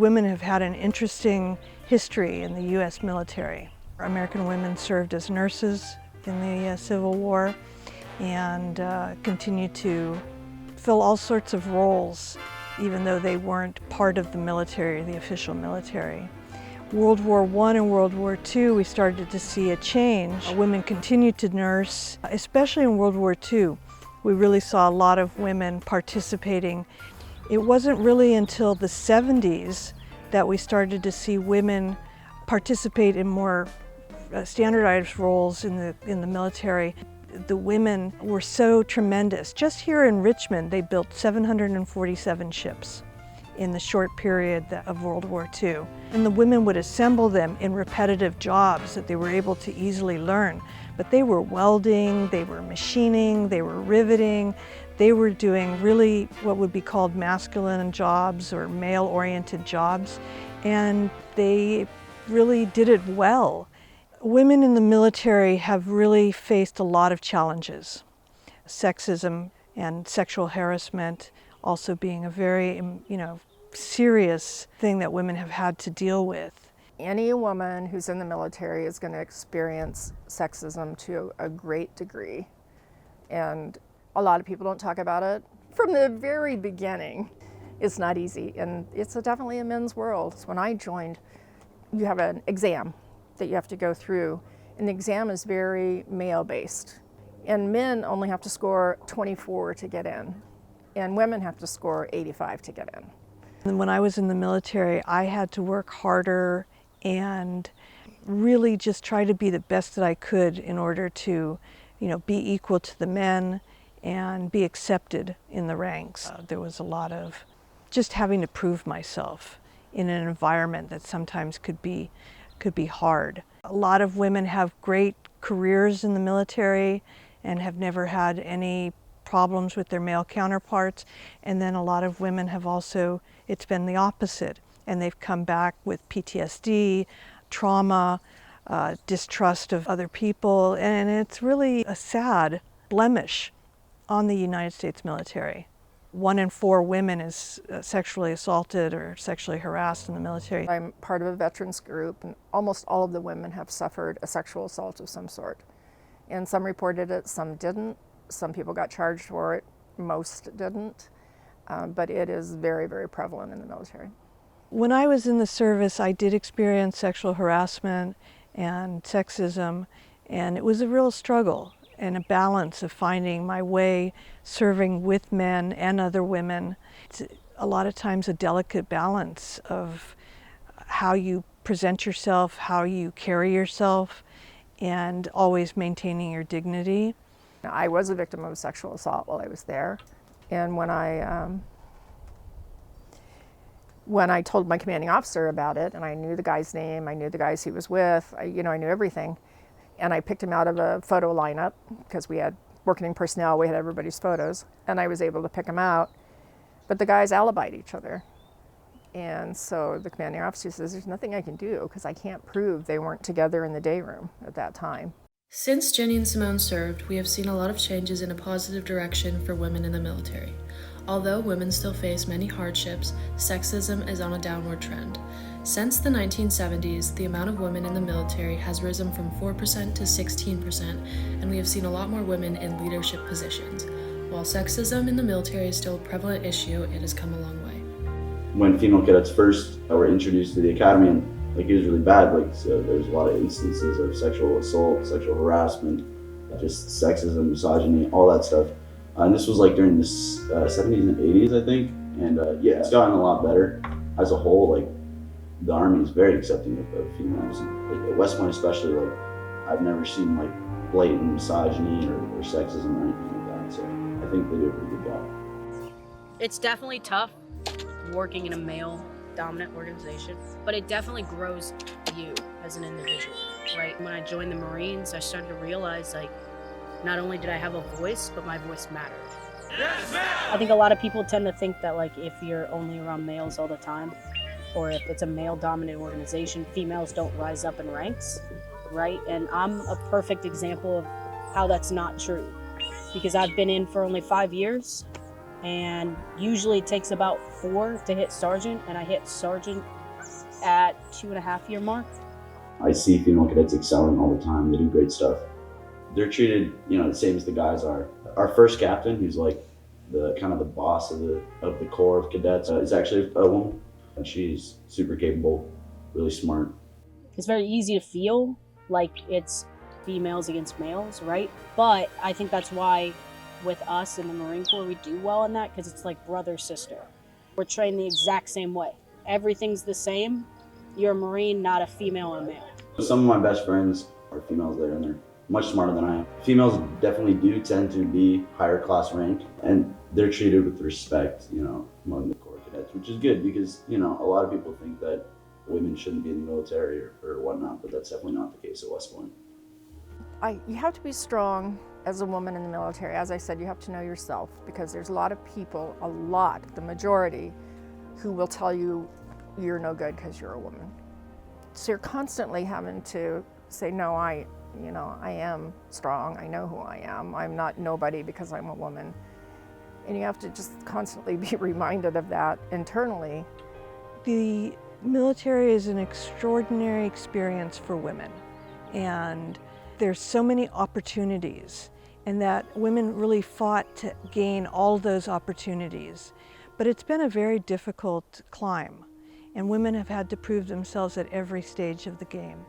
women have had an interesting history in the U.S. military. American women served as nurses in the Civil War and continued to fill all sorts of roles, even though they weren't part of the military, the official military. World War I and World War II, we started to see a change. Women continued to nurse, especially in World War II. We really saw a lot of women participating. It wasn't really until the 70s that we started to see women participate in more standardized roles in the military. The women were so tremendous. Just here in Richmond, they built 747 ships in the short period of World War II. And the women would assemble them in repetitive jobs that they were able to easily learn. But they were welding, they were machining, they were riveting, they were doing really what would be called masculine jobs or male-oriented jobs, and they really did it well. Women in the military have really faced a lot of challenges. Sexism and sexual harassment also being a very, serious thing that women have had to deal with. Any woman who's in the military is going to experience sexism to a great degree. And a lot of people don't talk about it. From the very beginning, it's not easy. And it's definitely a men's world. When I joined, you have an exam that you have to go through. And the exam is very male-based. And men only have to score 24 to get in. And women have to score 85 to get in. And when I was in the military, I had to work harder and really just try to be the best that I could in order to, be equal to the men and be accepted in the ranks. There was a lot of just having to prove myself in an environment that sometimes could be hard. A lot of women have great careers in the military and have never had any problems with their male counterparts, and then a lot of women have also, it's been the opposite, and they've come back with PTSD, trauma, distrust of other people, and it's really a sad blemish on the United States military. 1 in 4 women is sexually assaulted or sexually harassed in the military. I'm part of a veterans group, and almost all of the women have suffered a sexual assault of some sort. And some reported it, some didn't. Some people got charged for it, most didn't. But it is very, very prevalent in the military. When I was in the service, I did experience sexual harassment and sexism, and it was a real struggle and a balance of finding my way serving with men and other women. It's a lot of times a delicate balance of how you present yourself, how you carry yourself, and always maintaining your dignity. I was a victim of sexual assault while I was there, and when I told my commanding officer about it, and I knew the guy's name, I knew the guys he was with, I knew everything, and I picked him out of a photo lineup because we had working personnel, we had everybody's photos, and I was able to pick him out, but the guys alibied each other. And so the commanding officer says, there's nothing I can do because I can't prove they weren't together in the day room at that time. Since Jenny and Simone served, we have seen a lot of changes in a positive direction for women in the military. Although women still face many hardships, sexism is on a downward trend. Since the 1970s, the amount of women in the military has risen from 4% to 16%, and we have seen a lot more women in leadership positions. While sexism in the military is still a prevalent issue, it has come a long way. When female cadets first were introduced to the academy, and it was really bad, so there's a lot of instances of sexual assault, sexual harassment, just sexism, misogyny, all that stuff. And this was during the 70s and 80s, I think. And it's gotten a lot better. As a whole, the Army is very accepting of females. And, at West Point especially, I've never seen blatant misogyny or sexism or anything like that. So I think they do a pretty good job. It's definitely tough working in a male-dominant organization, but it definitely grows you as an individual, right? When I joined the Marines, I started to realize, not only did I have a voice, but my voice mattered. Yes, ma'am! I think a lot of people tend to think that, if you're only around males all the time, or if it's a male-dominant organization, females don't rise up in ranks, right? And I'm a perfect example of how that's not true, because I've been in for only 5 years, and usually it takes about 4 to hit sergeant, and I hit sergeant at 2.5-year mark. I see female cadets excelling all the time. They do great stuff. They're treated, the same as the guys are. Our first captain, who's like the kind of the boss of the corps of cadets, is actually a woman, and she's super capable, really smart. It's very easy to feel like it's females against males, right? But I think that's why with us in the Marine Corps, we do well in that, because it's like brother, sister. We're trained the exact same way. Everything's the same. You're a Marine, not a female and male. Some of my best friends are females there, and they're much smarter than I am. Females definitely do tend to be higher class rank, and they're treated with respect, among the Corps cadets, which is good because, a lot of people think that women shouldn't be in the military or whatnot, but that's definitely not the case at West Point. You have to be strong as a woman in the military. As I said, you have to know yourself, because there's a lot of people, the majority, who will tell you you're no good because you're a woman. So you're constantly having to say, no, I am strong. I know who I am. I'm not nobody because I'm a woman. And you have to just constantly be reminded of that internally. The military is an extraordinary experience for women, and there's so many opportunities, and that women really fought to gain all those opportunities. But it's been a very difficult climb, and women have had to prove themselves at every stage of the game.